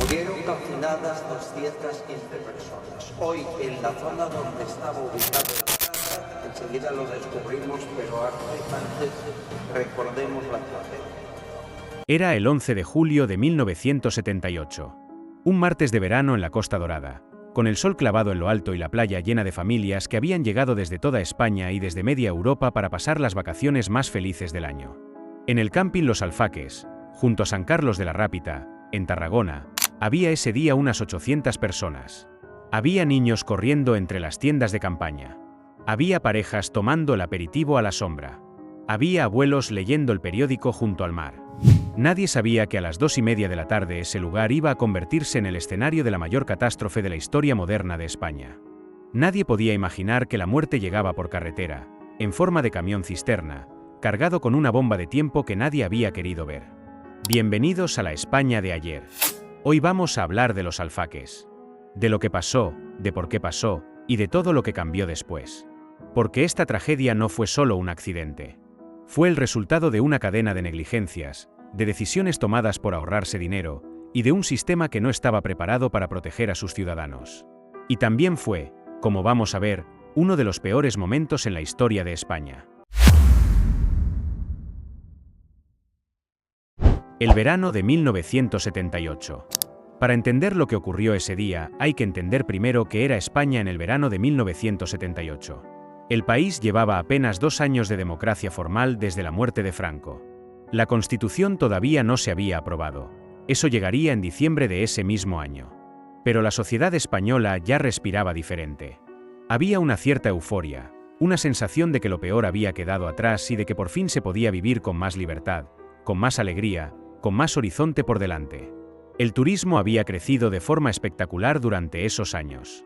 Murieron calcinadas 215 personas. Hoy, en la zona donde estaba ubicado el cráter, enseguida lo descubrimos, pero antes recordemos la tragedia. Era el 11 de julio de 1978. Un martes de verano en la Costa Dorada, con el sol clavado en lo alto y la playa llena de familias que habían llegado desde toda España y desde media Europa para pasar las vacaciones más felices del año. En el camping Los Alfaques, junto a San Carlos de la Rápita, en Tarragona, había ese día unas 800 personas. Había niños corriendo entre las tiendas de campaña. Había parejas tomando el aperitivo a la sombra. Había abuelos leyendo el periódico junto al mar. Nadie sabía que a las 2:30 de la tarde ese lugar iba a convertirse en el escenario de la mayor catástrofe de la historia moderna de España. Nadie podía imaginar que la muerte llegaba por carretera, en forma de camión cisterna, cargado con una bomba de tiempo que nadie había querido ver. Bienvenidos a la España de ayer. Hoy vamos a hablar de Los Alfaques. De lo que pasó, de por qué pasó, y de todo lo que cambió después. Porque esta tragedia no fue solo un accidente. Fue el resultado de una cadena de negligencias, de decisiones tomadas por ahorrarse dinero, y de un sistema que no estaba preparado para proteger a sus ciudadanos. Y también fue, como vamos a ver, uno de los peores momentos en la historia de España. El verano de 1978. Para entender lo que ocurrió ese día, hay que entender primero qué era España en el verano de 1978. El país llevaba apenas 2 años de democracia formal desde la muerte de Franco. La Constitución todavía no se había aprobado. Eso llegaría en diciembre de ese mismo año. Pero la sociedad española ya respiraba diferente. Había una cierta euforia, una sensación de que lo peor había quedado atrás y de que por fin se podía vivir con más libertad, con más alegría, con más horizonte por delante. El turismo había crecido de forma espectacular durante esos años.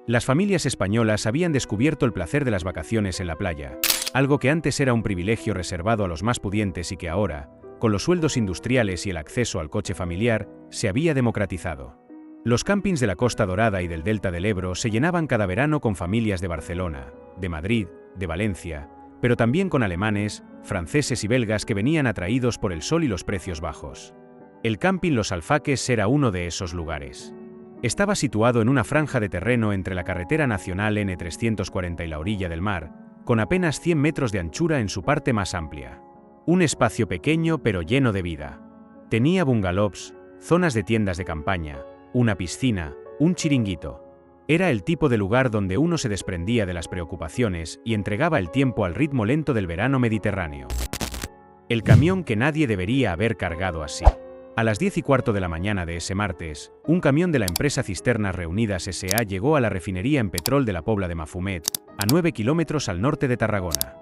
Las familias españolas habían descubierto el placer de las vacaciones en la playa, algo que antes era un privilegio reservado a los más pudientes y que ahora, con los sueldos industriales y el acceso al coche familiar, se había democratizado. Los campings de la Costa Dorada y del Delta del Ebro se llenaban cada verano con familias de Barcelona, de Madrid, de Valencia, pero también con alemanes, franceses y belgas que venían atraídos por el sol y los precios bajos. El camping Los Alfaques era uno de esos lugares. Estaba situado en una franja de terreno entre la carretera nacional N340 y la orilla del mar, con apenas 100 metros de anchura en su parte más amplia. Un espacio pequeño pero lleno de vida. Tenía bungalows, zonas de tiendas de campaña, una piscina, un chiringuito. Era el tipo de lugar donde uno se desprendía de las preocupaciones y entregaba el tiempo al ritmo lento del verano mediterráneo. El camión que nadie debería haber cargado así. A las 10:15 de la mañana de ese martes, un camión de la empresa Cisternas Reunidas S.A. llegó a la refinería en petrol de la Pobla de Mafumet, a 9 kilómetros al norte de Tarragona.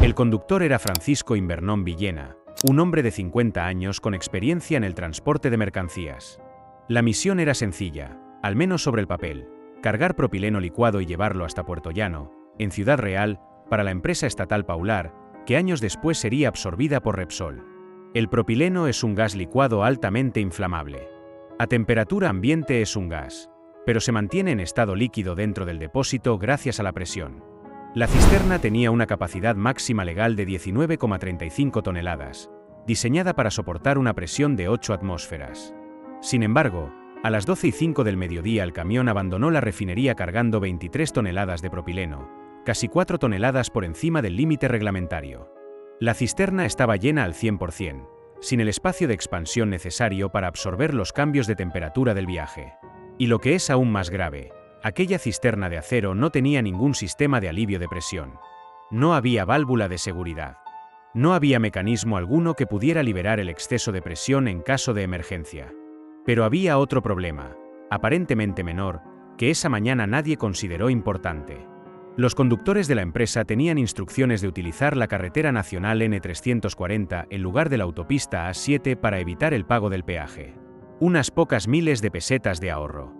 El conductor era Francisco Invernón Villena, un hombre de 50 años con experiencia en el transporte de mercancías. La misión era sencilla, al menos sobre el papel: cargar propileno licuado y llevarlo hasta Puerto Llano, en Ciudad Real, para la empresa estatal Paular, que años después sería absorbida por Repsol. El propileno es un gas licuado altamente inflamable. A temperatura ambiente es un gas, pero se mantiene en estado líquido dentro del depósito gracias a la presión. La cisterna tenía una capacidad máxima legal de 19,35 toneladas, diseñada para soportar una presión de 8 atmósferas. Sin embargo, a las 12:05 del mediodía el camión abandonó la refinería cargando 23 toneladas de propileno, casi 4 toneladas por encima del límite reglamentario. La cisterna estaba llena al 100%, sin el espacio de expansión necesario para absorber los cambios de temperatura del viaje. Y lo que es aún más grave, aquella cisterna de acero no tenía ningún sistema de alivio de presión. No había válvula de seguridad. No había mecanismo alguno que pudiera liberar el exceso de presión en caso de emergencia. Pero había otro problema, aparentemente menor, que esa mañana nadie consideró importante. Los conductores de la empresa tenían instrucciones de utilizar la carretera nacional N340 en lugar de la autopista A7 para evitar el pago del peaje. Unas pocas miles de pesetas de ahorro.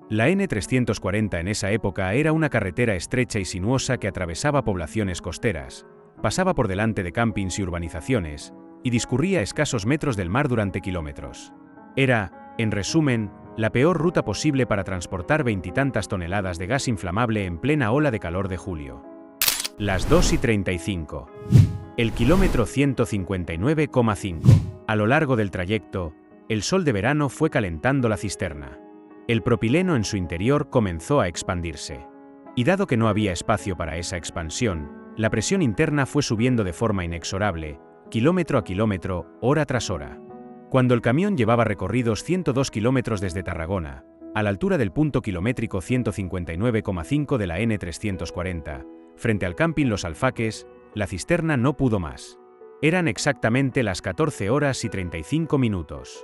La N340 en esa época era una carretera estrecha y sinuosa que atravesaba poblaciones costeras, pasaba por delante de campings y urbanizaciones, y discurría a escasos metros del mar durante kilómetros. Era, en resumen, la peor ruta posible para transportar 20 y tantas toneladas de gas inflamable en plena ola de calor de julio. Las 2:35. El kilómetro 159,5. A lo largo del trayecto, El sol de verano fue calentando la cisterna. El propileno en su interior comenzó a expandirse. Y dado que no había espacio para esa expansión, la presión interna fue subiendo de forma inexorable, kilómetro a kilómetro, hora tras hora. Cuando el camión llevaba recorridos 102 kilómetros desde Tarragona, a la altura del punto kilométrico 159,5 de la N340, frente al camping Los Alfaques, la cisterna no pudo más. Eran exactamente las 14 horas y 35 minutos.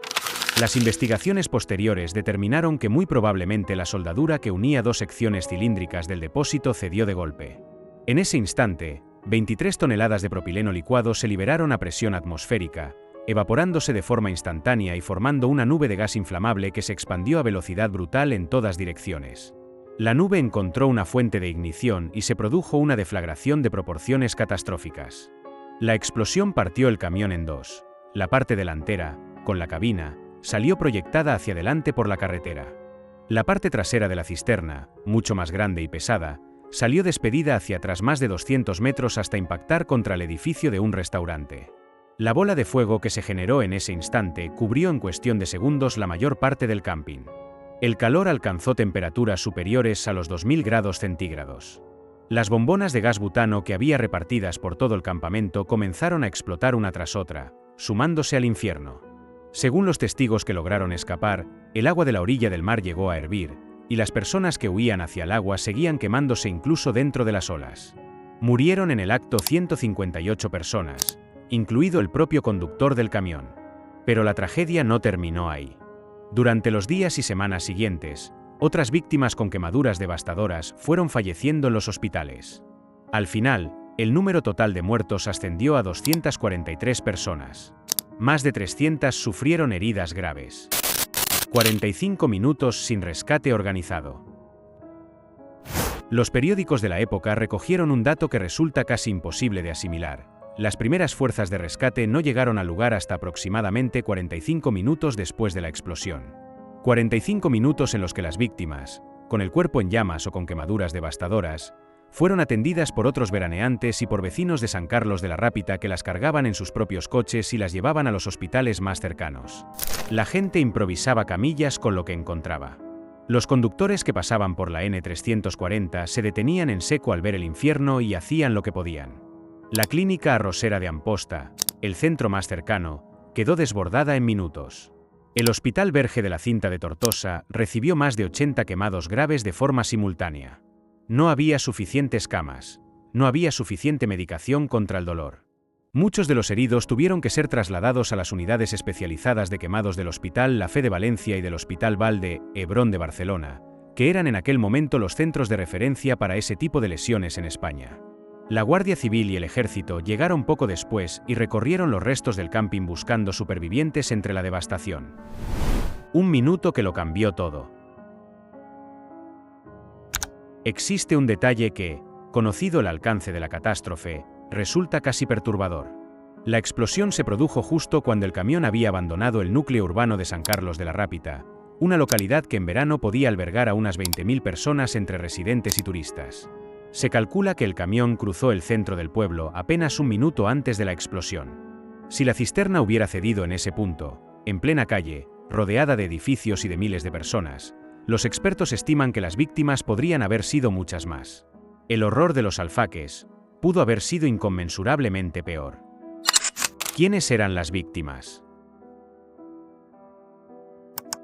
Las investigaciones posteriores determinaron que muy probablemente la soldadura que unía dos secciones cilíndricas del depósito cedió de golpe. En ese instante, 23 toneladas de propileno licuado se liberaron a presión atmosférica, evaporándose de forma instantánea y formando una nube de gas inflamable que se expandió a velocidad brutal en todas direcciones. La nube encontró una fuente de ignición y se produjo una deflagración de proporciones catastróficas. La explosión partió el camión en dos. La parte delantera, con la cabina, salió proyectada hacia adelante por la carretera. La parte trasera de la cisterna, mucho más grande y pesada, salió despedida hacia atrás más de 200 metros hasta impactar contra el edificio de un restaurante. La bola de fuego que se generó en ese instante cubrió en cuestión de segundos la mayor parte del camping. El calor alcanzó temperaturas superiores a los 2000 grados centígrados. Las bombonas de gas butano que había repartidas por todo el campamento comenzaron a explotar una tras otra, sumándose al infierno. Según los testigos que lograron escapar, el agua de la orilla del mar llegó a hervir, y las personas que huían hacia el agua seguían quemándose incluso dentro de las olas. Murieron en el acto 158 personas, incluido el propio conductor del camión. Pero la tragedia no terminó ahí. Durante los días y semanas siguientes, otras víctimas con quemaduras devastadoras fueron falleciendo en los hospitales. Al final, el número total de muertos ascendió a 243 personas. Más de 300 sufrieron heridas graves. 45 minutos sin rescate organizado. Los periódicos de la época recogieron un dato que resulta casi imposible de asimilar. Las primeras fuerzas de rescate no llegaron al lugar hasta aproximadamente 45 minutos después de la explosión. 45 minutos en los que las víctimas, con el cuerpo en llamas o con quemaduras devastadoras, fueron atendidas por otros veraneantes y por vecinos de San Carlos de la Rápita que las cargaban en sus propios coches y las llevaban a los hospitales más cercanos. La gente improvisaba camillas con lo que encontraba. Los conductores que pasaban por la N340 se detenían en seco al ver el infierno y hacían lo que podían. La clínica arrosera de Amposta, el centro más cercano, quedó desbordada en minutos. El Hospital Verge de la Cinta de Tortosa recibió más de 80 quemados graves de forma simultánea. No había suficientes camas, no había suficiente medicación contra el dolor. Muchos de los heridos tuvieron que ser trasladados a las unidades especializadas de quemados del Hospital La Fe de Valencia y del Hospital Vall d'Hebron de Barcelona, que eran en aquel momento los centros de referencia para ese tipo de lesiones en España. La Guardia Civil y el Ejército llegaron poco después y recorrieron los restos del camping buscando supervivientes entre la devastación. Un minuto que lo cambió todo. Existe un detalle que, conocido el alcance de la catástrofe, resulta casi perturbador. La explosión se produjo justo cuando el camión había abandonado el núcleo urbano de San Carlos de la Rápita, una localidad que en verano podía albergar a unas 20.000 personas entre residentes y turistas. Se calcula que el camión cruzó el centro del pueblo apenas un minuto antes de la explosión. Si la cisterna hubiera cedido en ese punto, en plena calle, rodeada de edificios y de miles de personas, los expertos estiman que las víctimas podrían haber sido muchas más. El horror de Los Alfaques pudo haber sido inconmensurablemente peor. ¿Quiénes eran las víctimas?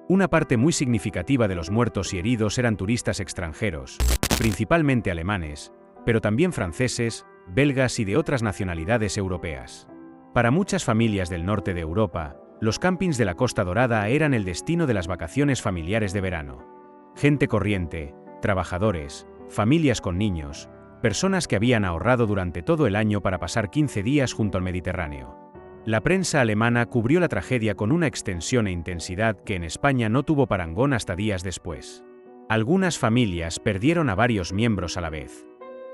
Una parte muy significativa de los muertos y heridos eran turistas extranjeros, principalmente alemanes, pero también franceses, belgas y de otras nacionalidades europeas. Para muchas familias del norte de Europa, los campings de la Costa Dorada eran el destino de las vacaciones familiares de verano. Gente corriente, trabajadores, familias con niños, personas que habían ahorrado durante todo el año para pasar 15 días junto al Mediterráneo. La prensa alemana cubrió la tragedia con una extensión e intensidad que en España no tuvo parangón hasta días después. Algunas familias perdieron a varios miembros a la vez.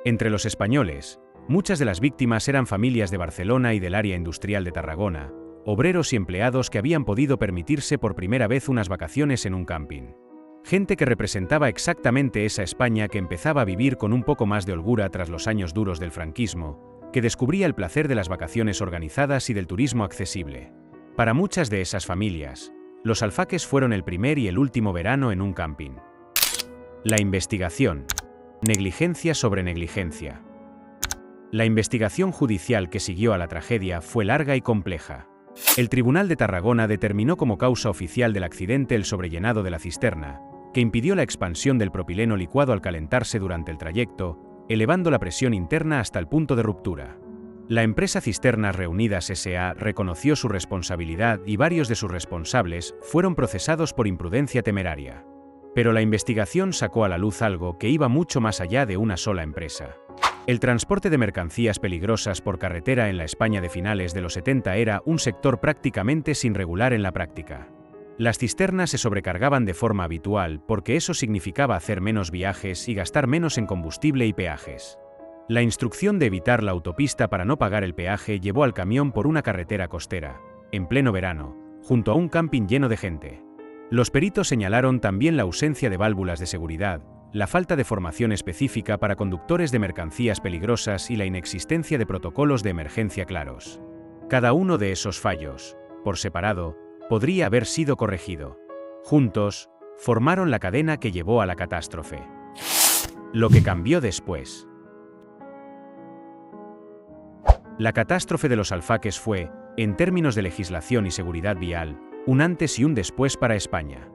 Entre los españoles, muchas de las víctimas eran familias de Barcelona y del área industrial de Tarragona, obreros y empleados que habían podido permitirse por primera vez unas vacaciones en un camping. Gente que representaba exactamente esa España que empezaba a vivir con un poco más de holgura tras los años duros del franquismo, que descubría el placer de las vacaciones organizadas y del turismo accesible. Para muchas de esas familias, Los Alfaques fueron el primer y el último verano en un camping. La investigación. Negligencia sobre negligencia. La investigación judicial que siguió a la tragedia fue larga y compleja. El Tribunal de Tarragona determinó como causa oficial del accidente el sobrellenado de la cisterna, que impidió la expansión del propileno licuado al calentarse durante el trayecto, elevando la presión interna hasta el punto de ruptura. La empresa Cisternas Reunidas S.A. reconoció su responsabilidad y varios de sus responsables fueron procesados por imprudencia temeraria. Pero la investigación sacó a la luz algo que iba mucho más allá de una sola empresa. El transporte de mercancías peligrosas por carretera en la España de finales de los 70 era un sector prácticamente sin regular en la práctica. Las cisternas se sobrecargaban de forma habitual porque eso significaba hacer menos viajes y gastar menos en combustible y peajes. La instrucción de evitar la autopista para no pagar el peaje llevó al camión por una carretera costera, en pleno verano, junto a un camping lleno de gente. Los peritos señalaron también la ausencia de válvulas de seguridad, la falta de formación específica para conductores de mercancías peligrosas y la inexistencia de protocolos de emergencia claros. Cada uno de esos fallos, por separado, podría haber sido corregido. Juntos, formaron la cadena que llevó a la catástrofe. Lo que cambió después. La catástrofe de los Alfaques fue, en términos de legislación y seguridad vial, un antes y un después para España.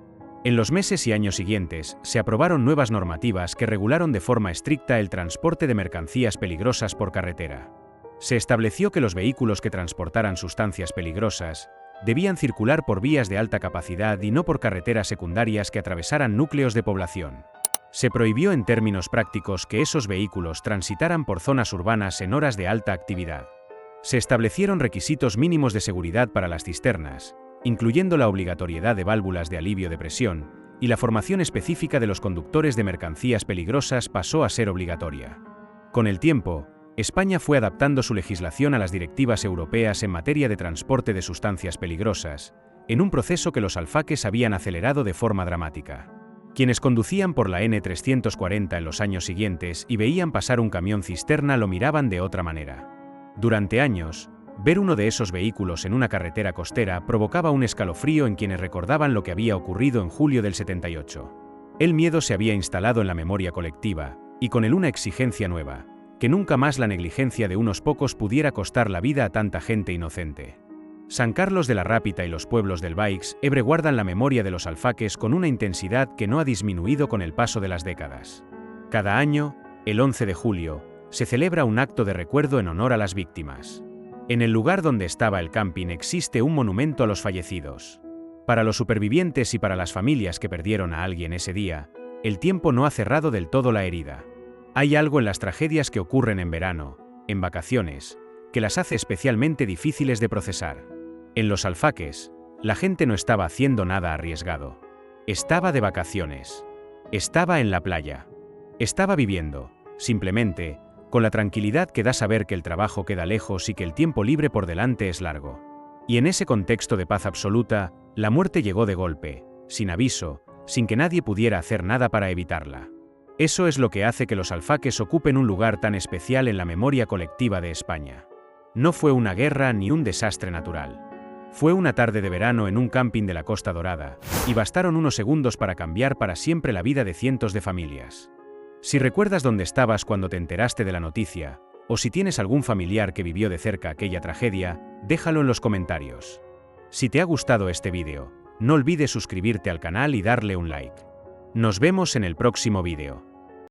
En los meses y años siguientes, se aprobaron nuevas normativas que regularon de forma estricta el transporte de mercancías peligrosas por carretera. Se estableció que los vehículos que transportaran sustancias peligrosas debían circular por vías de alta capacidad y no por carreteras secundarias que atravesaran núcleos de población. Se prohibió en términos prácticos que esos vehículos transitaran por zonas urbanas en horas de alta actividad. Se establecieron requisitos mínimos de seguridad para las cisternas, incluyendo la obligatoriedad de válvulas de alivio de presión, y la formación específica de los conductores de mercancías peligrosas pasó a ser obligatoria. Con el tiempo, España fue adaptando su legislación a las directivas europeas en materia de transporte de sustancias peligrosas, en un proceso que los Alfaques habían acelerado de forma dramática. Quienes conducían por la N340 en los años siguientes y veían pasar un camión cisterna lo miraban de otra manera. Durante años, ver uno de esos vehículos en una carretera costera provocaba un escalofrío en quienes recordaban lo que había ocurrido en julio del 78. El miedo se había instalado en la memoria colectiva, y con él una exigencia nueva, que nunca más la negligencia de unos pocos pudiera costar la vida a tanta gente inocente. San Carlos de la Rápita y los pueblos del Baix Ebre guardan la memoria de los Alfaques con una intensidad que no ha disminuido con el paso de las décadas. Cada año, el 11 de julio, se celebra un acto de recuerdo en honor a las víctimas. En el lugar donde estaba el camping existe un monumento a los fallecidos. Para los supervivientes y para las familias que perdieron a alguien ese día, el tiempo no ha cerrado del todo la herida. Hay algo en las tragedias que ocurren en verano, en vacaciones, que las hace especialmente difíciles de procesar. En los Alfaques, la gente no estaba haciendo nada arriesgado. Estaba de vacaciones. Estaba en la playa. Estaba viviendo, simplemente, con la tranquilidad que da saber que el trabajo queda lejos y que el tiempo libre por delante es largo. Y en ese contexto de paz absoluta, la muerte llegó de golpe, sin aviso, sin que nadie pudiera hacer nada para evitarla. Eso es lo que hace que los Alfaques ocupen un lugar tan especial en la memoria colectiva de España. No fue una guerra ni un desastre natural. Fue una tarde de verano en un camping de la Costa Dorada, y bastaron unos segundos para cambiar para siempre la vida de cientos de familias. Si recuerdas dónde estabas cuando te enteraste de la noticia, o si tienes algún familiar que vivió de cerca aquella tragedia, déjalo en los comentarios. Si te ha gustado este vídeo, no olvides suscribirte al canal y darle un like. Nos vemos en el próximo vídeo.